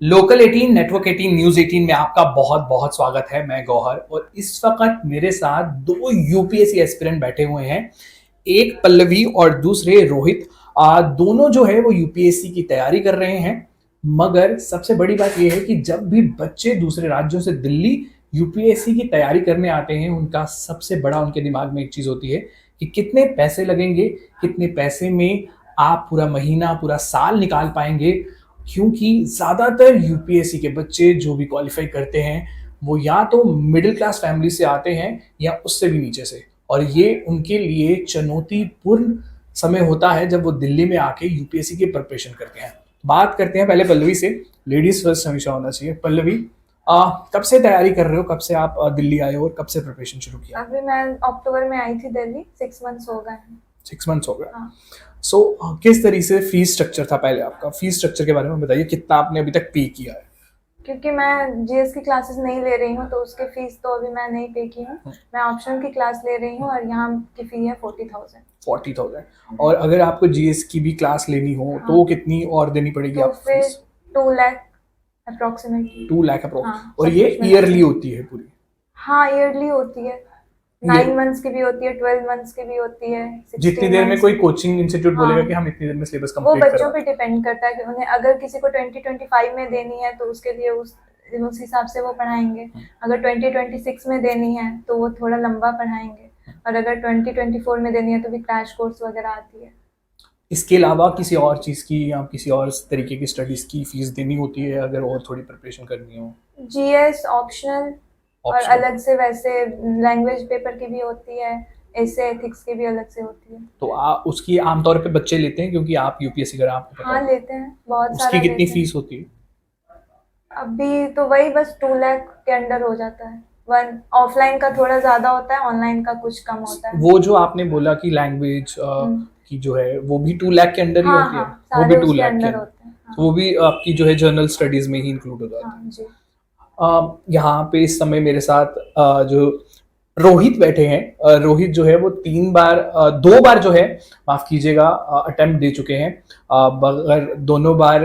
Local 18 network 18 news 18 में आपका बहुत बहुत स्वागत है। मैं गौहर और इस वक्त मेरे साथ दो यूपीएससी एस्पिरेंट बैठे हुए हैं, एक पल्लवी और दूसरे रोहित। दोनों जो है वो यूपीएससी की तैयारी कर रहे हैं। मगर सबसे बड़ी बात यह है कि जब भी बच्चे दूसरे राज्यों से दिल्ली यूपीएससी की तैयारी करने आते हैं, उनका सबसे बड़ा उनके दिमाग में एक चीज होती है कि कितने पैसे लगेंगे, कितने पैसे में आप पूरा महीना पूरा साल निकाल पाएंगे। क्योंकि ज़्यादातर यूपीएससी के बच्चे जो भी क्वालिफाई करते हैं वो या तो मिडिल क्लास फैमिली से आते हैं या उससे भी नीचे से, और ये उनके लिए चुनौतीपूर्ण समय होता है जब वो दिल्ली में आके यूपीएससी की प्रिपरेशन करते हैं। बात करते हैं पहले पल्लवी से। लेडीज फर्स्ट हमेशा होना चाहिए। पल्लवी, कब से तैयारी कर रहे हो, कब से आप दिल्ली आए हो और कब से प्रिपरेशन शुरू किया? अभी मैं अक्टूबर में आई थी दिल्ली, 6 मंथ्स हो गए हैं। 6 मंथ्स हो गए। हाँ। सो किस तरीके से फीस स्ट्रक्चर था पहले आपका? फीस स्ट्रक्चर के बारे में बताइए, कितना आपने अभी तक पे किया है? क्योंकि मैं जीएस की क्लासेस नहीं ले रही हूँ तो उसकी फीस तो अभी मैं नहीं पे की हूँ। मैं ऑप्शनल की क्लास ले रही हूँ और यहाँ की फी है 40,000। 40,000। और अगर आपको जीएस की भी क्लास लेनी हो तो हाँ। वो कितनी और देनी पड़ेगी तो आपको फिर fees? 2 lakh approximately. 2 lakh approx. हाँ, और सब ये कुछ मिला ईयरली के। होती है पूरी? हाँ, ईयरली होती है। ईयर 9 मंथ्स की भी होती है, 12 मंथ्स की भी होती है, जितनी 16 देर में मंथ्स कोई की। कोचिंग इंस्टीट्यूट बोलेगा हाँ, कि हम इतनी देर में सिलेबस वो कंप्लीट बच्चों करवा पे दें। डिपेंड करता है कि उन्हें अगर किसी को 2025 में देनी है तो उसके लिए उस हिसाब से वो पढ़ाएंगे। अगर 2026 में देनी है तो वो थोड़ा लंबा पढ़ाएंगे, और अगर 2024 में देनी है तो भी क्रैश कोर्स वगैरह आती है। इसके अलावा किसी और चीज़ की या किसी और तरीके की स्टडीज़ की फीस देनी होती है अगर और थोड़ी प्रिपरेशन करनी हो? जीएस ऑप्शनल, और ऑप्शनल। अलग से वैसे लैंग्वेज पेपर की भी होती है, ऐसे एथिक्स की भी अलग से होती है। तो उसकी आमतौर पे बच्चे लेते हैं क्योंकि आप यूपीएससी कर आपको पता हाँ, होगा। लेते हैं, बहुत उसकी सारा कितनी लेते हैं। फीस होती है? अभी तो वही बस 2 लाख के अंडर हो जाता है। वन ऑफलाइन का थोड़ा ज्यादा होता है, ऑनलाइन का कुछ कम होता है। वो जो आपने बोला कि लैंग्वेज हम्म। की जो है वो भी 2 लाख के अंडर ही हाँ होती है? हाँ, वो भी सारे टू उसके लाख के अंडर अंदर? होते हैं। तो हाँ। वो भी आपकी जो है जनरल स्टडीज में ही इंक्लूड हो जाता हाँ है? जी। यहाँ पे इस समय मेरे साथ जो रोहित बैठे हैं, रोहित जो है वो 3 बार 2 बार जो है, माफ कीजिएगा, अटेम्प्ट दे चुके हैं। मगर दोनों बार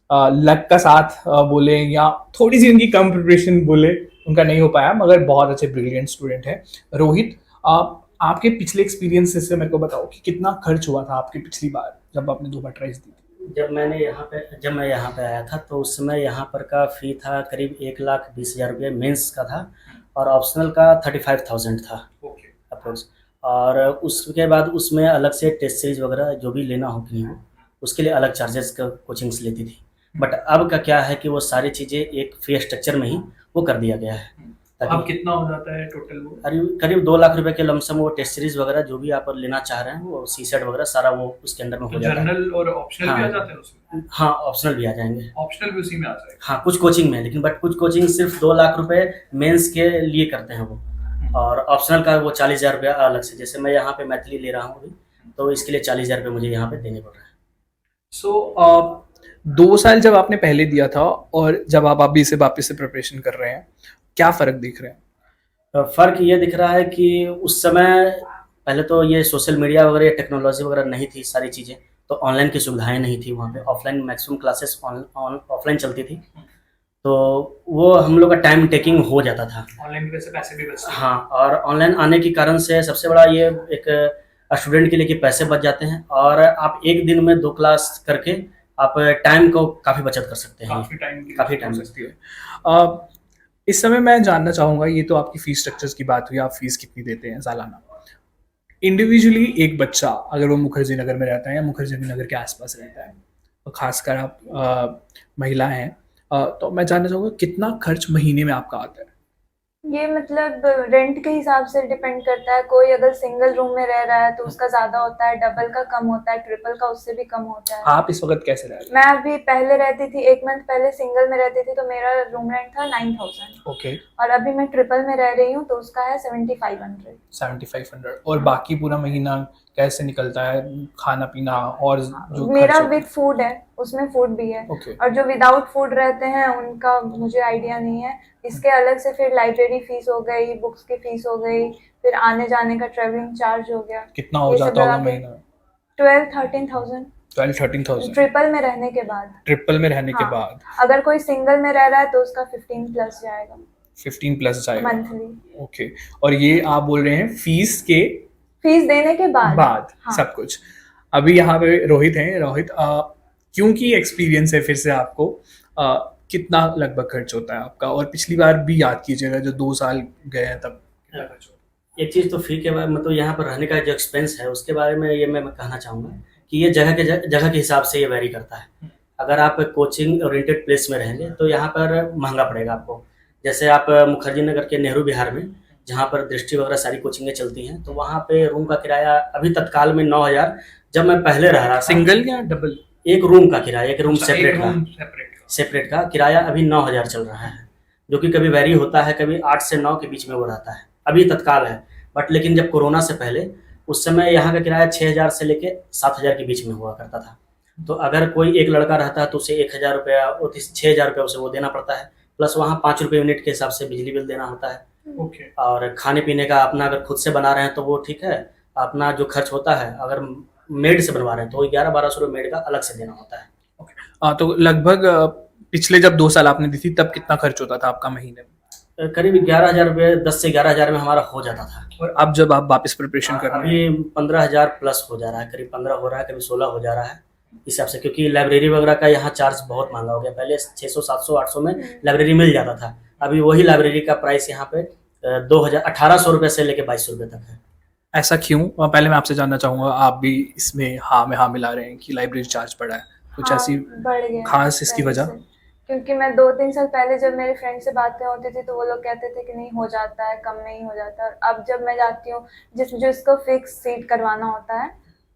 लक का साथ बोले या थोड़ी सी उनकी कम प्रिपरेशन बोले, उनका नहीं हो पाया। मगर बहुत अच्छे ब्रिलियंट स्टूडेंट है। रोहित, आपके पिछले एक्सपीरियंस से मेरे को बताओ कि कितना खर्च हुआ था आपकी पिछली बार जब आपने 2 बार ट्राइज दी थी? जब मैं यहाँ पे आया था तो उस समय यहाँ पर का फ़ी था करीब 1,20,000 रुपये मेंस का था, और ऑप्शनल का 35,000 था अप्रोक्स। और उसके बाद उसमें अलग से टेस्ट सीरीज वगैरह जो भी लेना हो कि हो, उसके लिए अलग चार्जेस का कोचिंग्स लेती थी। बट अब का क्या है कि वो सारी चीज़ें एक फ़ी स्ट्रक्चर में ही वो कर दिया गया है। अब कितना हो जाता है टोटल वो? करीब करीब 2 लाख रुपए के लमसम वो टेस्ट सीरीज वगैरह जो भी आप लेना चाह रहे हैं, वो सी सेट वगैरह सारा वो उसके अंदर में तो हो जाता है। जर्नल और ऑप्शनल भी आ जाते हैं उसमें? हाँ, ऑप्शनल भी आ जाएंगे। ऑप्शनल भी उसी में आ जाएगा? हाँ, कुछ कोचिंग में, लेकिन बट कुछ कोचिंग सिर्फ 2 लाख रुपए मेंस के लिए करते हैं वो, और ऑप्शनल का वो 40,000 रुपया अलग से। जैसे मैं यहाँ पे मैथिली ले रहा हूँ अभी, तो इसके लिए 40,000 रुपये मुझे यहाँ पे देने पड़ रहा है। सो 2 साल जब आपने पहले दिया था और जब आप अभी से वापस से प्रिपरेशन कर रहे हैं, क्या फ़र्क दिख रहे हैं? तो फ़र्क ये दिख रहा है कि उस समय पहले तो ये सोशल मीडिया वगैरह, टेक्नोलॉजी वगैरह नहीं थी सारी चीज़ें, तो ऑनलाइन की सुविधाएं नहीं थी वहाँ पे। ऑफलाइन मैक्सिमम क्लासेस ऑफलाइन चलती थी, तो वो हम लोग का टाइम टेकिंग हो जाता था। ऑनलाइन वैसे पैसे भी बचते हैं। हाँ, और ऑनलाइन आने के कारण से सबसे बड़ा ये एक स्टूडेंट के लिए कि पैसे बच जाते हैं, और आप एक दिन में 2 क्लास करके आप टाइम को काफ़ी बचत कर सकते हैं। काफ़ी टाइम हो सकती है। इस समय मैं जानना चाहूँगा, ये तो आपकी फ़ीस स्ट्रक्चर्स की बात हुई, आप फ़ीस कितनी देते हैं सालाना? इंडिविजुअली एक बच्चा अगर वो मुखर्जी नगर में रहता है या मुखर्जी नगर के आसपास रहता है, तो खासकर आप महिला हैं, तो मैं जानना चाहूँगा कितना खर्च महीने में आपका आता है? ये मतलब रेंट के हिसाब से डिपेंड करता है। कोई अगर सिंगल रूम में रह रहा है तो उसका ज्यादा होता है, डबल का कम होता है, ट्रिपल का उससे भी कम होता है। आप इस वक्त कैसे रह रहे हैं? मैं अभी पहले रहती थी, 1 मंथ पहले सिंगल में रहती थी तो मेरा रूम रेंट था 9,000। ओके। और अभी मैं ट्रिपल में रह रही हूँ तो उसका है 7,500। 7,500। और बाकी पूरा महीना कैसे निकलता है, खाना पीना और जो मेरा खर्च होता विद फूड है, उसमें फूड भी है। ओके। और जो विदाउट फूड रहते हैं उनका मुझे आइडिया नहीं है। इसके अलग से फिर लाइब्रेरी फीस हो गई, बुक्स की फीस हो गई, फिर आने जाने का ट्रेवलिंग चार्ज हो गया। कितना हो ये सब जाता होगा लगा के महीना में? 12-13,000। 12-13,000 ट्रिपल में रहने के बाद। ट्रिपल में रहने के हाँ, बाद अगर कोई सिंगल में रह रहा है तो उसका 15 प्लस जाएगा 15 प्लस जाएगा मंथली। ओके। और ये आप बोल रहे हैं फीस के फीस देने के बाद हाँ। सब कुछ। अभी यहाँ पे रोहित हैं। रोहित, क्योंकि एक्सपीरियंस है फिर से आपको, कितना लगभग खर्च होता है आपका, और पिछली बार भी याद कीजिएगा जो 2 साल गए हैं तब कितना खर्च होता है? एक चीज़ तो फी के बाद मतलब यहाँ पर रहने का जो एक्सपेंस है उसके बारे में ये मैं कहना चाहूँगा कि ये जगह के हिसाब से ये वेरी करता है। अगर आप कोचिंग ओरिएंटेड प्लेस में रहेंगे तो यहाँ पर महंगा पड़ेगा आपको। जैसे आप मुखर्जी नगर के नेहरू विहार में जहाँ पर दृष्टि वगैरह सारी कोचिंगें चलती हैं तो वहाँ पे रूम का किराया अभी तत्काल में 9,000, जब मैं पहले रह रहा था सिंगल या डबल? एक रूम का किराया, एक रूम सेपरेट सेपरेट का किराया अभी 9,000 चल रहा है, जो कि कभी वैरी होता है, कभी 8 से 9 के बीच में वो रहता है, अभी तत्काल है। बट लेकिन जब कोरोना से पहले उस समय यहाँ का किराया 6,000 से लेके 7,000 के बीच में हुआ करता था। तो अगर कोई एक लड़का रहता है तो उसे 1,000 रुपया 6,000 रुपया उसे वो देना पड़ता है, प्लस वहाँ 5 रुपये यूनिट के हिसाब से बिजली बिल देना होता है। ओके। और खाने पीने का अपना अगर खुद से बना रहे हैं तो वो ठीक है, अपना जो खर्च होता है अगर मेड से बनवा रहे हैं तो 11-1200 रुपये मेड का अलग से देना होता है। तो लगभग पिछले जब 2 साल आपने दी थी तब कितना खर्च होता था आपका महीने में? करीब 11,000 रुपये, 10 से 11,000 में हमारा हो जाता था। और अब जब आप वापस प्रिपरेशन कर रहे हैं? अभी 15,000 प्लस हो जा रहा है, करीब 15 हो रहा है, कभी 16 हो जा रहा है इस हिसाब से, क्योंकि लाइब्रेरी वगैरह का यहाँ चार्ज बहुत महंगा हो गया। पहले 600, 700, 800 में लाइब्रेरी मिल जाता था, अभी वही लाइब्रेरी का प्राइस यहाँ पे 1,800 रुपये से लेके 2,200 रुपये तक है। ऐसा क्यों? पहले मैं आपसे जानना चाहूँगा, आप भी इसमें हाँ में हाँ मिला रहे हैं कि लाइब्रेरी चार्ज बढ़ा है, कुछ हाँ, ऐसी बढ़ गया खास इसकी पहले वजह? से। क्योंकि मैं 2-3 साल पहले जब मेरे फ्रेंड से बातें होती थी तो वो लोग कहते थे कि नहीं हो जाता है, कम में ही हो जाता है। और अब जब मैं जाती हूँ, जिसको फिक्स सीट करवाना होता है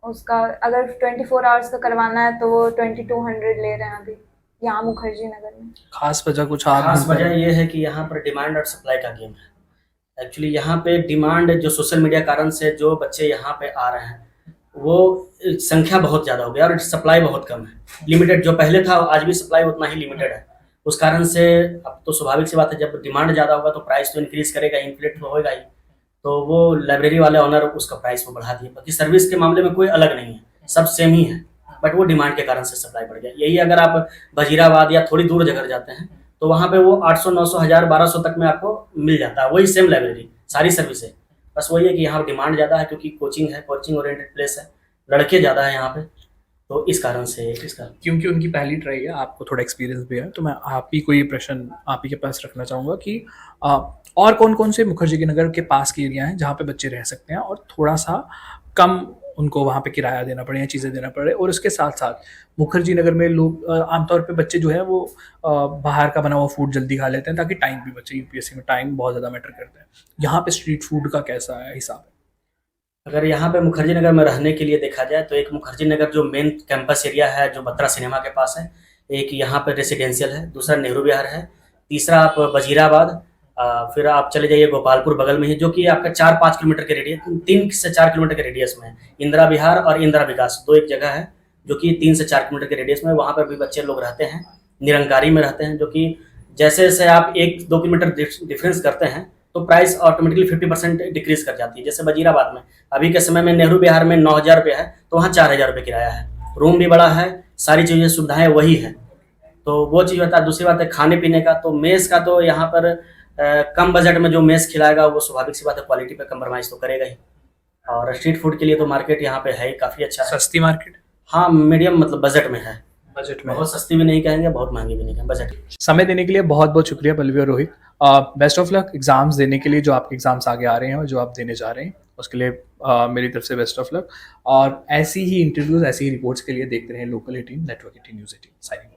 उसका अगर 24 आवर्स का करवाना है तो वो 2200 ले रहे हैं अभी यहाँ मुखर्जी नगर में। खास वजह कुछ आप? खास वजह ये है कि यहाँ पर डिमांड और सप्लाई का गेम है। एक्चुअली यहाँ पे डिमांड जो सोशल मीडिया कारण से जो बच्चे यहाँ पे आ रहे हैं वो संख्या बहुत ज़्यादा हो गया और सप्लाई बहुत कम है, लिमिटेड। जो पहले था आज भी सप्लाई उतना ही लिमिटेड है। उस कारण से अब तो स्वाभाविक सी बात है, जब डिमांड ज़्यादा होगा तो प्राइस तो इंक्रीज करेगा, इन्फ्लेट तो होगा ही। तो वो लाइब्रेरी वाले ऑनर उसका प्राइस वो बढ़ा दिए। बाकी सर्विस के मामले में कोई अलग नहीं है, सब सेम ही है, बट वो डिमांड के कारण से सप्लाई बढ़ गया। यही अगर आप वजीराबाद या थोड़ी दूर जगह जाते हैं तो वहाँ पे वो 800, 900, 1000, 1200 तक में आपको मिल जाता है, वही सेम लाइब्रेरी, सारी सर्विस है। बस वही है कि यहाँ डिमांड ज़्यादा है क्योंकि कोचिंग ओरिएंटेड प्लेस है, लड़के ज़्यादा है यहाँ पे, तो इस कारण से क्योंकि उनकी पहली ट्राई है, आपको थोड़ा एक्सपीरियंस भी है, तो मैं आप ही को ये प्रश्न आप ही के पास रखना चाहूँगा कि और कौन कौन से मुखर्जी के नगर के पास के एरिया हैं जहाँ पे बच्चे रह सकते हैं और थोड़ा सा कम उनको वहाँ पे किराया देना पड़े या चीज़ें देना पड़े। और उसके साथ साथ मुखर्जी नगर में लोग आमतौर पे बच्चे जो है वो बाहर का बना हुआ फूड जल्दी खा लेते हैं ताकि टाइम भी बचे। यूपीएससी में टाइम बहुत ज़्यादा मैटर करता है। यहाँ पे स्ट्रीट फूड का कैसा है हिसाब है? अगर यहाँ पे मुखर्जी नगर में रहने के लिए देखा जाए तो एक मुखर्जी नगर जो मेन कैंपस एरिया है जो बत्रा सिनेमा के पास है, एक यहाँ पे रेसिडेंशियल है, दूसरा नेहरू विहार है, तीसरा आप वजीराबाद, फिर आप चले जाइए गोपालपुर बगल में ही जो कि आपका 4-5 किलोमीटर के रेडियस, 3 से 4 किलोमीटर के रेडियस में इंदिरा विहार और इंदिरा विकास, दो एक जगह है जो कि 3 से 4 किलोमीटर के रेडियस में। वहाँ पर भी बच्चे लोग रहते हैं, निरंकारी में रहते हैं, जो कि जैसे जैसे आप 1-2 किलोमीटर डिफरेंस करते हैं तो प्राइस ऑटोमेटिकली 50% डिक्रीज कर जाती है। जैसे वजीराबाद में अभी के समय में नेहरू विहार में 9,000 रुपये है तो वहाँ 4,000 रुपये किराया है, रूम भी बड़ा है, सारी चीज़ें सुविधाएं वही है, तो वो चीज़ होता है। दूसरी बात है खाने पीने का, तो मेस का तो यहाँ पर कम बजट में जो मेस खिलाएगा वो स्वाभाविक सी बात है क्वालिटी पे कंप्रोमाइज़ तो करेगा ही। और स्ट्रीट फूड के लिए तो मार्केट यहाँ पे है ही काफ़ी अच्छा है। सस्ती मार्केट? हाँ, मीडियम मतलब बजट में है, बजट में, बहुत सस्ती भी नहीं कहेंगे, बहुत महंगी भी नहीं कहेंगे, बजट। समय देने के लिए बहुत बहुत शुक्रिया पल्लवी और Rohit. Best of luck exams देने के लिए, जो आपके एग्जाम्स आगे आ रहे हैं और जो आप देने जा रहे हैं उसके लिए मेरी तरफ से बेस्ट ऑफ लक। और ऐसी ही इंटरव्यूज, ऐसी ही रिपोर्ट्स के लिए देखते रहें लोकल 18 नेटवर्क 18 न्यूज़ 18 साइनिंग।